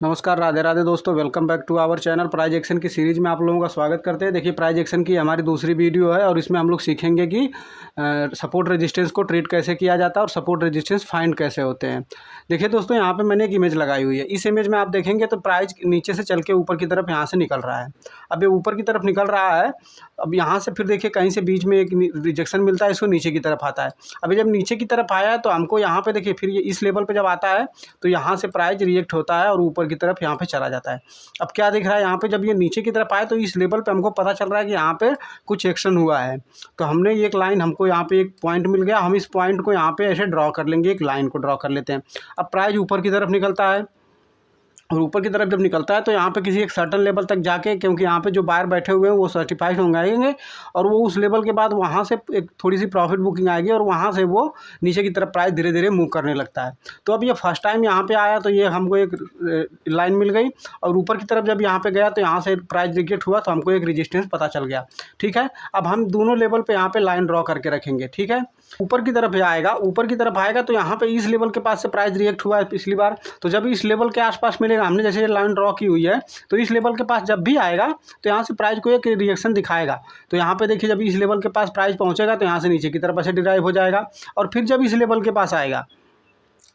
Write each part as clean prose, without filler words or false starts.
नमस्कार, राधे राधे दोस्तों। Welcome back to our channel. Price action की सीरीज़ में आप लोगों का स्वागत करते हैं। देखिए, प्राइज एक्शन की हमारी दूसरी वीडियो है और इसमें हम लोग सीखेंगे कि सपोर्ट रेजिस्टेंस को ट्रीट कैसे किया जाता है और सपोर्ट रेजिस्टेंस फाइंड कैसे होते हैं। देखिए दोस्तों, यहाँ पे मैंने एक इमेज लगाई हुई है। इस इमेज में आप देखेंगे तो प्राइज नीचे से चल के ऊपर की तरफ यहाँ से निकल रहा है। अब ये ऊपर की तरफ निकल रहा है। अब यहाँ से फिर देखिए कहीं से बीच में एक रिजेक्शन मिलता है, इसको नीचे की तरफ आता है। अभी जब नीचे की तरफ आया है तो हमको यहाँ पे देखिए फिर ये इस लेवल पे जब आता है तो यहाँ से प्राइस रिएक्ट होता है और ऊपर की तरफ यहाँ पे चला जाता है। अब क्या दिख रहा है यहाँ पे, जब ये नीचे की तरफ आए तो इस लेवल पे हमको पता चल रहा है कि यहाँ पे कुछ एक्शन हुआ है। तो हमने एक लाइन, हमको यहाँ पे एक पॉइंट मिल गया, हम इस पॉइंट को यहाँ पे ऐसे ड्रॉ कर लेंगे, एक लाइन को ड्रॉ कर लेते हैं। अब प्राइस ऊपर की तरफ निकलता है और ऊपर की तरफ जब निकलता है तो यहाँ पे किसी एक सर्टन लेवल तक जाके, क्योंकि यहाँ पे जो बायर बैठे हुए हैं वो सर्टिफाइड होंगे और वो उस लेवल के बाद वहाँ से एक थोड़ी सी प्रॉफिट बुकिंग आएगी और वहाँ से वो नीचे की तरफ प्राइस धीरे धीरे मूव करने लगता है। तो अब ये फर्स्ट टाइम यहाँ पे आया तो ये हमको एक लाइन मिल गई और ऊपर की तरफ जब यहाँ पे गया तो यहाँ से प्राइस रिजेक्ट हुआ तो हमको एक रेजिस्टेंस पता चल गया। ठीक है, अब हम दोनों लेवल पे यहाँ पे लाइन ड्रॉ करके रखेंगे। ठीक है, ऊपर की तरफ आएगा, ऊपर की तरफ आएगा तो यहाँ पे इस लेवल के पास से प्राइस रिएक्ट हुआ है पिछली बार। तो जब इस लेवल के आसपास मिलेगा, हमने जैसे ये लाइन ड्रॉ की हुई है, तो इस लेवल के पास जब भी आएगा तो यहाँ से प्राइस को एक रिएक्शन दिखाएगा। तो यहाँ पे देखिए जब इस लेवल के पास प्राइस पहुँचेगा तो यहाँ से नीचे की तरफ ऐसे डिराइव हो जाएगा और फिर जब इस लेवल के पास आएगा,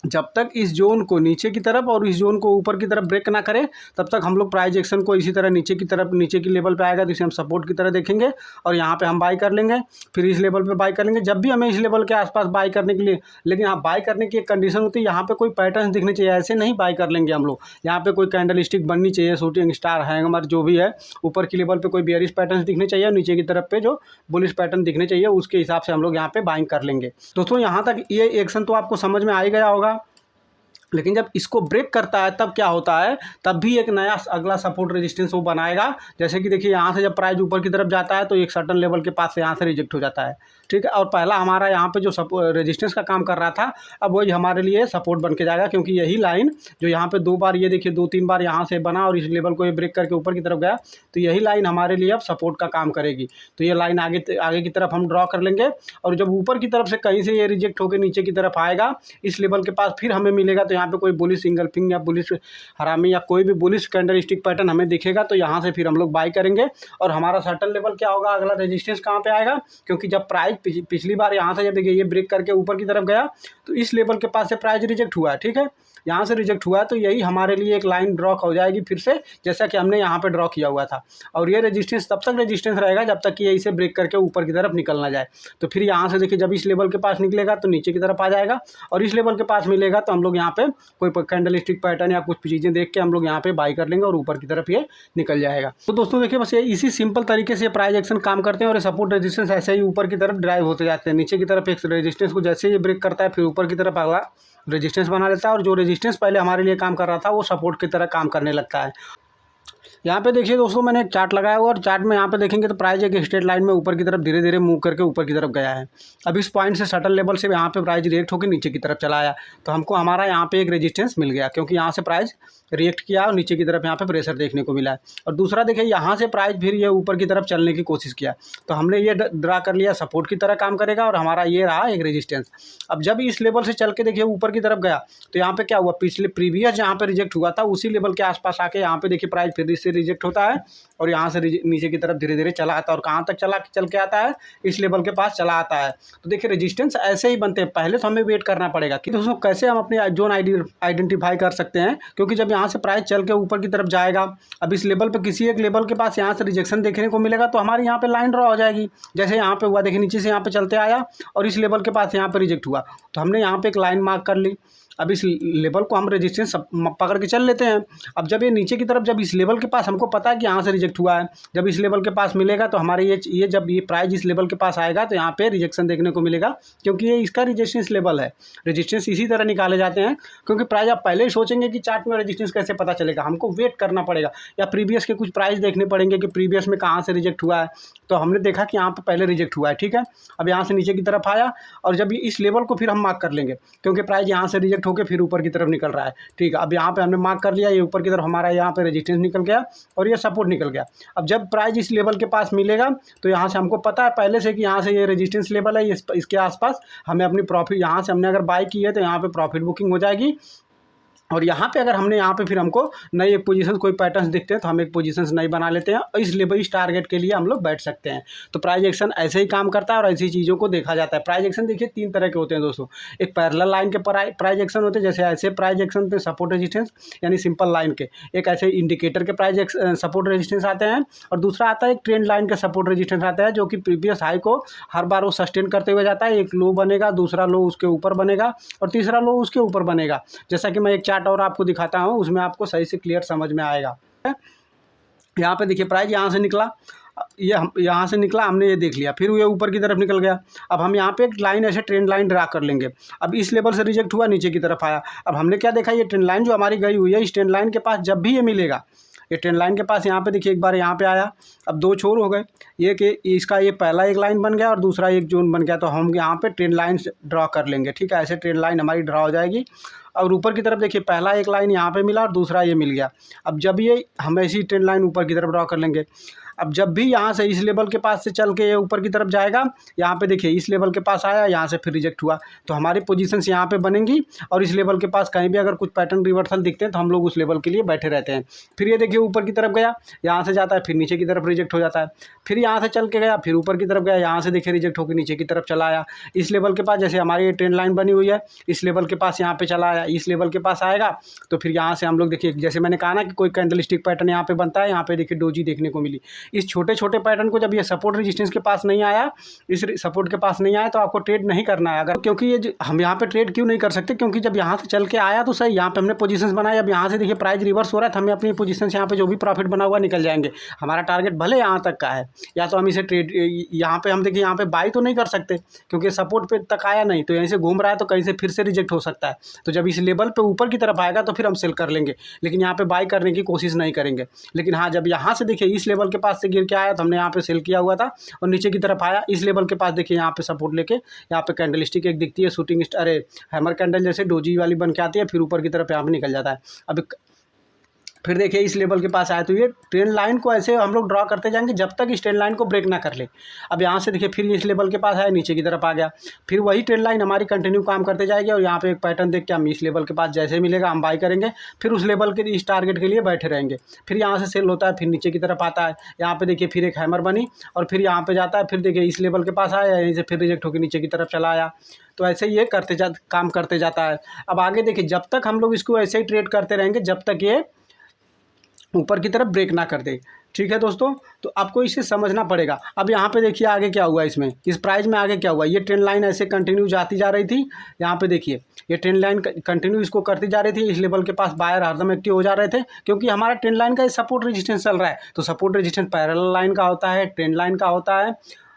जब तक इस जोन को नीचे की तरफ और इस जोन को ऊपर की तरफ ब्रेक ना करे तब तक हम लोग प्राइस एक्शन को इसी तरह नीचे की तरफ, नीचे की लेवल पे आएगा तो इसे हम सपोर्ट की तरह देखेंगे और यहाँ पे हम बाई कर लेंगे, फिर इस लेवल पे बाई कर लेंगे। जब भी हमें इस लेवल के आसपास बाई करने के लिए, लेकिन हाँ, बाई करने की एक कंडीशन होती है, यहाँ पे कोई पैटर्न दिखने चाहिए, ऐसे नहीं बाई कर लेंगे हम लोग। यहाँ पे कोई कैंडल स्टिक बननी चाहिए, शूटिंग स्टार हैमर जो भी है, ऊपर की लेवल पे कोई बेयरिश पैटर्न दिखने चाहिए और नीचे की तरफ पे जो बुलिश पैटर्न दिखने चाहिए, उसके हिसाब से हम लोग यहाँ पे बाइंग कर लेंगे। दोस्तों, यहाँ तक ये एक्शन तो आपको समझ में आ ही गया होगा, लेकिन जब इसको ब्रेक करता है तब क्या होता है, तब भी एक नया अगला सपोर्ट रेजिस्टेंस वो बनाएगा। जैसे कि देखिए यहाँ से जब प्राइस ऊपर की तरफ जाता है तो एक सर्टन लेवल के पास से यहाँ से रिजेक्ट हो जाता है। ठीक है, और पहला हमारा यहाँ पे जो रेजिस्टेंस का काम कर रहा था, अब वही हमारे लिए सपोर्ट बन के जाएगा, क्योंकि यही लाइन जो यहाँ पे दो बार, ये देखिए 2-3 बार यहाँ से बना और इस लेवल को ये ब्रेक करके ऊपर की तरफ गया, तो यही लाइन हमारे लिए अब सपोर्ट का काम करेगी। तो ये लाइन आगे की तरफ हम ड्रॉ कर लेंगे और जब ऊपर की तरफ से कहीं से ये रिजेक्ट होकर नीचे की तरफ आएगा, इस लेवल के पास फिर हमें मिलेगा, तो यहाँ पे कोई बुलिश सिंगल्फिंग या बुलिश हरामी या कोई भी बुलिश कैंडल स्टिक पैटर्न हमें दिखेगा तो यहाँ से फिर हम लोग बाई करेंगे और हमारा सर्टन लेवल क्या होगा, अगला रेजिस्टेंस कहाँ पे आएगा, क्योंकि जब प्राइस पिछली बार यहाँ से जब देखिए ये ब्रेक करके ऊपर की तरफ गया तो इस लेवल के पास से प्राइस रिजेक्ट हुआ है। ठीक है, यहाँ से रिजेक्ट हुआ है तो यही हमारे लिए एक लाइन ड्रॉ हो जाएगी फिर से, जैसा कि हमने यहाँ पे ड्रॉ किया हुआ था। और ये रेजिस्टेंस तब तक रेजिस्टेंस रहेगा जब तक कि ये इसे ब्रेक करके ऊपर की तरफ निकल ना जाए। तो फिर यहाँ से देखिए जब इस लेवल के पास निकलेगा तो नीचे की तरफ आ जाएगा और इस लेवल के पास मिलेगा तो हम लोग यहाँ पे कोई कैंडल स्टिक पैटर्न या कुछ चीज़ें देख के हम लोग यहाँ पे बाई कर लेंगे और ऊपर की तरफ ये निकल जाएगा। तो दोस्तों देखिए, बस ये इसी सिंपल तरीके से प्राइस एक्शन काम करते हैं और ये सपोर्ट रेजिस्टेंस ऐसे ही ऊपर की तरफ ड्राइव होते जाते हैं। नीचे की तरफ एक रेजिस्टेंस को जैसे ये ब्रेक करता है फिर ऊपर की तरफ अगला रेजिस्टेंस बना लेता है और जो रेजिस्टेंस पहले हमारे लिए काम कर रहा था वो सपोर्ट की तरह काम करने लगता है। यहाँ पे देखिए दोस्तों, मैंने एक चार्ट लगाया हुआ और चार्ट में यहाँ पे देखेंगे तो प्राइस एक स्ट्रेट लाइन में ऊपर की तरफ धीरे धीरे मूव करके ऊपर की तरफ गया है। अब इस पॉइंट से शटल लेवल से यहाँ पे प्राइस रिएक्ट होकर नीचे की तरफ चला आया तो हमको हमारा यहाँ पे एक रेजिस्टेंस मिल गया, क्योंकि यहाँ से प्राइस रिएक्ट किया और नीचे की तरफ यहाँ पे प्रेशर देखने को मिला है। और दूसरा देखिए यहाँ से प्राइस फिर ये ऊपर की तरफ चलने की कोशिश किया तो हमने ये ड्रा कर लिया सपोर्ट की तरह काम करेगा और हमारा ये रहा एक रेजिस्टेंस। अब जब इस लेवल से चल के देखिए ऊपर की तरफ गया तो यहाँ पे क्या हुआ, पिछले प्रीवियस जहाँ पे रिजेक्ट हुआ था उसी लेवल के आसपास आके यहाँ पे देखिए प्राइस फिर इससे रिजेक्ट होता है और यहाँ से नीचे की तरफ धीरे धीरे चला आता है और कहाँ तक चल के आता है, इस लेवल के पास चला आता है। तो देखिए रेजिस्टेंस ऐसे ही बनते हैं, पहले तो हमें वेट करना पड़ेगा कि दोस्तों कैसे हम अपने जोन आइडेंटिफाई कर सकते हैं, क्योंकि जब यहाँ से प्राइस चल के ऊपर की तरफ जाएगा, अब इस लेवल पे किसी एक लेवल के पास यहाँ से रिजेक्शन देखने को मिलेगा तो हमारे यहाँ पे लाइन ड्रॉ हो जाएगी। जैसे यहाँ पे हुआ, देखिए नीचे से यहाँ पे चलते आया और इस लेवल के पास यहाँ पे रिजेक्ट हुआ तो हमने यहाँ पे एक लाइन मार्क कर ली। अब इस लेवल को हम रेजिस्टेंस पकड़ के चल लेते हैं। अब जब ये नीचे की तरफ, जब इस लेवल के पास हमको पता है कि यहाँ से रिजेक्ट हुआ है, जब इस लेवल के पास मिलेगा तो हमारे ये जब ये प्राइस इस लेवल के पास आएगा तो यहाँ पे रिजेक्शन देखने को मिलेगा, क्योंकि ये इसका रेजिस्टेंस लेवल है। रेजिस्टेंस इसी तरह निकाले जाते हैं, क्योंकि प्राइस आप पहले ही सोचेंगे कि चार्ट में रेजिस्टेंस कैसे पता चलेगा, हमको वेट करना पड़ेगा या प्रीवियस के कुछ प्राइस देखने पड़ेंगे कि प्रीवियस में कहाँ से रिजेक्ट हुआ है। तो हमने देखा कि यहाँ पे पहले रिजेक्ट हुआ है। ठीक है, अब यहाँ से नीचे की तरफ आया और जब इस लेवल को फिर हम मार्क कर लेंगे, क्योंकि प्राइस यहाँ से रिजेक्ट होकर फिर ऊपर की तरफ निकल रहा है। ठीक है, अब यहाँ पे हमने मार्क कर लिया, ये ऊपर की तरफ हमारा यहाँ पे रेजिस्टेंस निकल गया और ये सपोर्ट निकल गया। अब जब प्राइस इस लेवल के पास मिलेगा तो यहाँ से हमको पता है पहले से कि यहाँ से ये रेजिस्टेंस लेवल है, इसके आसपास हमें अपनी प्रॉफिट, यहाँ से हमने अगर बाई की है तो यहाँ पे प्रॉफिट बुकिंग हो जाएगी और यहाँ पे अगर हमने यहाँ पे फिर हमको नई एक पोजीशन कोई पैटर्न्स दिखते हैं तो हम एक पोजीशंस नई बना लेते हैं और इस लेवल इस टारगेट के लिए हम लोग बैठ सकते हैं। तो प्राइस एक्शन ऐसे ही काम करता है और ऐसी चीज़ों को देखा जाता है। प्राइस एक्शन देखिए 3 तरह के होते हैं दोस्तों। एक पैरेलल लाइन के प्राइस एक्शन होते हैं, जैसे ऐसे प्राइस एक्शन होते हैं सपोर्ट रेजिस्टेंस यानी सिंपल लाइन के। एक ऐसे इंडिकेटर के प्राइस सपोर्ट रेजिस्टेंस आते हैं और दूसरा आता है एक ट्रेंड लाइन का सपोर्ट रेजिस्टेंस आता है, जो कि प्रीवियस हाई को हर बार वो सस्टेन करते हुए जाता है। एक लो बनेगा, दूसरा लो उसके ऊपर बनेगा और तीसरा लो उसके ऊपर बनेगा। जैसा कि मैं एक चार्ट और आपको दिखाता हूँ, उसमें आपको सही से क्लियर समझ में आएगा। यहाँ पे देखिए प्राइस यहाँ से निकला, ये हम यहाँ से निकला, हमने ये देख लिया, फिर ये ऊपर की तरफ निकल गया। अब हम यहाँ पे एक लाइन ऐसे ट्रेंड लाइन ड्रा कर लेंगे। अब इस लेवल से रिजेक्ट हुआ, नीचे की तरफ आया। अब हमने क्या देखा, ये ट्रेंड लाइन जो हमारी गई हुई है, इस ट्रेंड लाइन के पास जब भी ये मिलेगा, ये ट्रेंड लाइन के पास यहाँ पे देखिए एक बार यहाँ पे आया, अब 2 छोर हो गए, ये कि इसका ये पहला एक लाइन बन गया और दूसरा एक जोन बन गया। तो हम यहाँ पे ट्रेंड लाइन ड्रा कर लेंगे, ठीक है। ऐसे ट्रेंड लाइन हमारी ड्रा हो जाएगी। और ऊपर की तरफ देखिए पहला एक लाइन यहाँ पे मिला और दूसरा ये मिल गया। अब जब ये हम ऐसी ट्रेंड लाइन ऊपर की तरफ ड्रा कर लेंगे। अब जब भी यहाँ से इस लेवल के पास से चल के ये ऊपर की तरफ जाएगा, यहाँ पे देखिए इस लेवल के पास आया, यहाँ से फिर रिजेक्ट हुआ, तो हमारी पोजीशंस यहाँ पे बनेंगी और इस लेवल के पास कहीं भी अगर कुछ पैटर्न रिवर्सल दिखते हैं तो हम लोग उस लेवल के लिए बैठे रहते हैं। फिर ये देखिए ऊपर की तरफ गया, यहाँ से जाता है, फिर नीचे की तरफ रिजेक्ट हो जाता है। फिर यहाँ से चल के गया, फिर ऊपर की तरफ गया, यहाँ से देखिए रिजेक्ट होकर नीचे की तरफ चला आया। इस लेवल के पास जैसे हमारी ये ट्रेंड लाइन बनी हुई है, इस लेवल के पास यहाँ पे चला आया, इस लेवल के पास आएगा तो फिर यहाँ से हम लोग देखिए, जैसे मैंने कहा ना कि कोई कैंडलस्टिक पैटर्न यहाँ पे बनता है, यहाँ पे देखिए डोजी देखने को मिली। इस छोटे छोटे पैटर्न को जब ये सपोर्ट रेजिस्टेंस के पास नहीं आया, इस सपोर्ट के पास नहीं आया, तो आपको ट्रेड नहीं करना है। अगर क्योंकि ये हम यहाँ पे ट्रेड क्यों नहीं कर सकते, क्योंकि जब यहाँ से चल के आया तो सही, यहाँ पे हमने पोजीशंस बनाई। अब यहाँ से देखिए प्राइस रिवर्स हो रहा है, तो हमें अपनी पोजीशंस यहाँ पे जो भी प्रॉफिट बना हुआ निकल जाएंगे। हमारा टारगेट भले यहाँ तक का है, या तो हम इसे ट्रेड यहाँ पे हम देखिए यहाँ पे बाई तो नहीं कर सकते क्योंकि सपोर्ट पे तक आया नहीं, तो यहीं से घूम रहा है, तो कहीं से फिर से रिजेक्ट हो सकता है। तो जब इस लेवल पे ऊपर की तरफ आएगा तो फिर हम सेल कर लेंगे, लेकिन यहाँ पे बाई करने की कोशिश नहीं करेंगे। लेकिन हाँ, जब यहाँ से देखिए इस लेवल के पास से गिर के आया तो हमने यहाँ पे सेल किया हुआ था और नीचे की तरफ आया, इस लेवल के पास देखिए यहाँ पे सपोर्ट लेके यहाँ पे कैंडलस्टिक एक दिखती है, शूटिंग स्टार, हैमर कैंडल जैसे डोजी वाली बन के आती है, फिर ऊपर की तरफ यहाँ पे निकल जाता है। अब फिर देखिए इस लेवल के पास आया, तो ये ट्रेंड लाइन को ऐसे हम लोग ड्रॉ करते जाएंगे जब तक इस ट्रेंड लाइन को ब्रेक ना कर ले। अब यहाँ से देखिए फिर इस लेवल के पास आया, नीचे की तरफ आ गया, फिर वही ट्रेंड लाइन हमारी कंटिन्यू काम करते जाएगी और यहाँ पे एक पैटर्न देख के हम इस लेवल के पास जैसे मिलेगा हम बाई करेंगे, फिर उस लेवल के इस टारगेट के लिए बैठे रहेंगे। फिर यहाँ से सेल होता है, फिर नीचे की तरफ आता है, यहाँ पे देखिए फिर एक हैमर बनी और फिर यहाँ पे जाता है, फिर देखिए इस लेवल के पास आया, यहीं से फिर रिजेक्ट होकर नीचे की तरफ चला आया। तो ऐसे ये काम करते जाता है। अब आगे देखिए जब तक हम लोग इसको ऐसे ही ट्रेड करते रहेंगे जब तक ये ऊपर की तरफ ब्रेक ना कर दे, ठीक है दोस्तों। तो आपको इसे समझना पड़ेगा। अब यहाँ पे देखिए आगे क्या हुआ, इसमें इस प्राइस में आगे क्या हुआ, ये ट्रेंड लाइन ऐसे कंटिन्यू जाती जा रही थी। यहाँ पे देखिए ये ट्रेंड लाइन कंटिन्यू इसको करती जा रही थी, इस लेवल के पास बायर हरदम एक्टिव हो जा रहे थे, क्योंकि हमारा ट्रेंड लाइन का सपोर्ट रेजिस्टेंस चल रहा है। तो सपोर्ट रेजिस्टेंस पैरेलल लाइन का होता है, ट्रेंड लाइन का होता है,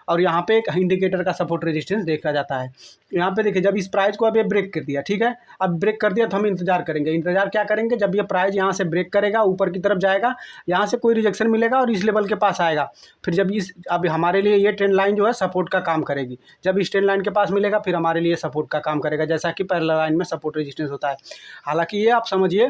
और यहाँ पे एक इंडिकेटर का सपोर्ट रेजिस्टेंस देखा जाता है। यहाँ पे देखिए जब इस प्राइस को अब ये ब्रेक कर दिया, ठीक है, अब ब्रेक कर दिया तो हम इंतजार करेंगे। इंतजार क्या करेंगे, जब ये प्राइस यहाँ से ब्रेक करेगा, ऊपर की तरफ जाएगा, यहाँ से कोई रिजेक्शन मिलेगा और इस लेवल के पास आएगा। फिर जब अब हमारे लिए ये ट्रेंड लाइन जो है सपोर्ट का काम करेगी। जब इस ट्रेंड लाइन के पास मिलेगा फिर हमारे लिए सपोर्ट का काम करेगा, जैसा कि पैरेलल लाइन में सपोर्ट रेजिस्टेंस होता है। हालांकि ये आप समझिए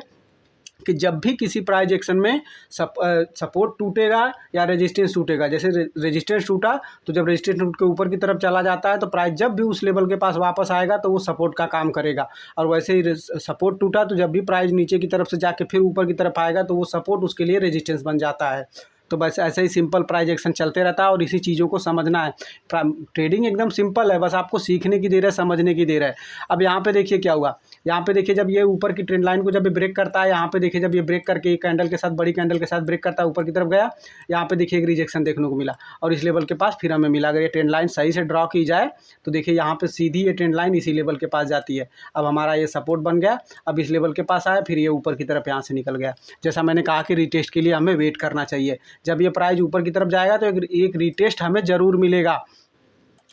कि जब भी किसी प्राइस एक्शन में सपोर्ट टूटेगा या रेजिस्टेंस टूटेगा, जैसे रेजिस्टेंस टूटा तो जब रेजिस्टेंस टूट के ऊपर की तरफ चला जाता है तो प्राइस जब भी उस लेवल के पास वापस आएगा तो वो सपोर्ट का काम करेगा। और वैसे ही सपोर्ट टूटा तो जब भी प्राइस नीचे की तरफ से जाके फिर ऊपर की तरफ आएगा तो वो सपोर्ट उसके लिए रेजिस्टेंस बन जाता है। तो बस ऐसे ही सिंपल प्राइस एक्शन चलते रहता है और इसी चीज़ों को समझना है। ट्रेडिंग एकदम सिंपल है, बस आपको सीखने की देर है, समझने की देर है। अब यहाँ पे देखिए क्या हुआ, यहाँ पे देखिए जब ये ऊपर की ट्रेंड लाइन को जब ये ब्रेक करता है, यहाँ पे देखिए जब ये ब्रेक करके कैंडल के साथ, बड़ी कैंडल के साथ ब्रेक करता है, ऊपर की तरफ गया, यहाँ पे देखिए एक रिजेक्शन देखने को मिला और इस लेवल के पास फिर हमें मिला। अगर ये ट्रेंड लाइन सही से ड्रॉ की जाए तो देखिए यहाँ पे सीधी ये ट्रेंड लाइन इसी लेवल के पास जाती है। अब हमारा ये सपोर्ट बन गया, अब इस लेवल के पास आया, फिर ये ऊपर की तरफ यहाँ से निकल गया। जैसा मैंने कहा कि रिटेस्ट के लिए हमें वेट करना चाहिए। जब ये प्राइस ऊपर की तरफ जाएगा तो एक रिटेस्ट हमें जरूर मिलेगा।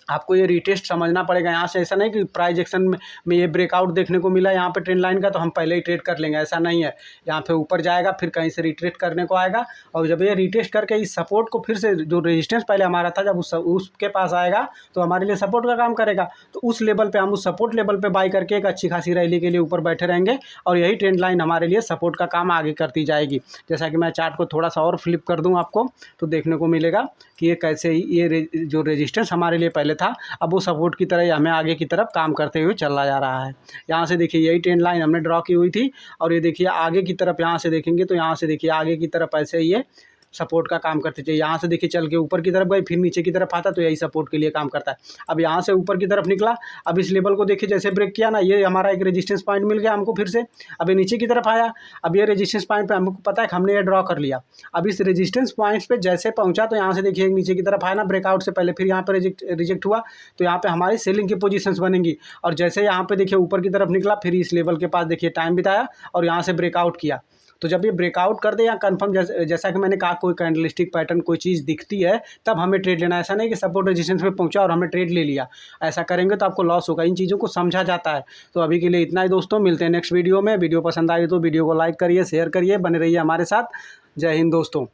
आपको ये रिटेस्ट समझना पड़ेगा। यहाँ से ऐसा नहीं कि प्राइस एक्शन में ये ब्रेकआउट देखने को मिला यहाँ पे ट्रेंड लाइन का तो हम पहले ही ट्रेड कर लेंगे, ऐसा नहीं है। यहाँ पे ऊपर जाएगा, फिर कहीं से रिट्रेट करने को आएगा और जब ये रिटेस्ट करके इस सपोर्ट को फिर से, जो रेजिस्टेंस पहले हमारा था, जब उसके पास आएगा तो हमारे लिए सपोर्ट का काम करेगा। तो उस लेवल पर हम उस सपोर्ट लेवल पर बाई करके एक अच्छी खासी रैली के लिए ऊपर बैठे रहेंगे और यही ट्रेंड लाइन हमारे लिए सपोर्ट का काम आगे करती जाएगी। जैसा कि मैं चार्ट को थोड़ा सा और फ्लिप कर दूँ आपको तो देखने को मिलेगा कि ये कैसे ही ये जो रेजिस्टेंस हमारे लिए पहले था, अब वो सपोर्ट की तरह ही हमें आगे की तरफ काम करते हुए चला जा रहा है। यहाँ से देखिए यही ट्रेंड लाइन हमने ड्रॉ की हुई थी और ये देखिए आगे की तरफ यहाँ से देखेंगे तो यहाँ से देखिए आगे की तरफ ऐसे ही ये सपोर्ट का काम करते चाहिए। यहाँ से देखिए चल के ऊपर की तरफ गई, फिर नीचे की तरफ आता तो यही सपोर्ट के लिए काम करता है। अब यहाँ से ऊपर की तरफ निकला, अब इस लेवल को देखिए जैसे ब्रेक किया ना, ये हमारा एक रेजिस्टेंस पॉइंट मिल गया हमको फिर से। अब ये नीचे की तरफ आया, अब ये रेजिस्टेंस पॉइंट पे हमको पता है कि हमने ये ड्रॉ कर लिया। अब इस रेजिस्टेंस पॉइंट्स पे जैसे पहुंचा तो यहाँ से देखिए नीचे की तरफ आया ना ब्रेकआउट से पहले, फिर यहाँ पे रिजेक्ट हुआ तो यहाँ पे हमारी सेलिंग की पोजीशंस बनेंगी। और जैसे यहाँ पे देखिए ऊपर की तरफ निकला, फिर इस लेवल के पास देखिए टाइम बिताया और यहाँ से ब्रेकआउट किया। तो जब ये ब्रेकआउट कर दे या कंफर्म, जैसा कि मैंने कहा कोई कैंडलस्टिक पैटर्न कोई चीज़ दिखती है तब हमें ट्रेड लेना है। ऐसा नहीं कि सपोर्ट रेजिस्टेंस पे पहुंचा और हमने ट्रेड ले लिया, ऐसा करेंगे तो आपको लॉस होगा। इन चीज़ों को समझा जाता है। तो अभी के लिए इतना ही दोस्तों, मिलते हैं नेक्स्ट वीडियो में। वीडियो पसंद आई तो वीडियो को लाइक करिए, शेयर करिए, बने रहिए हमारे साथ। जय हिंद दोस्तों।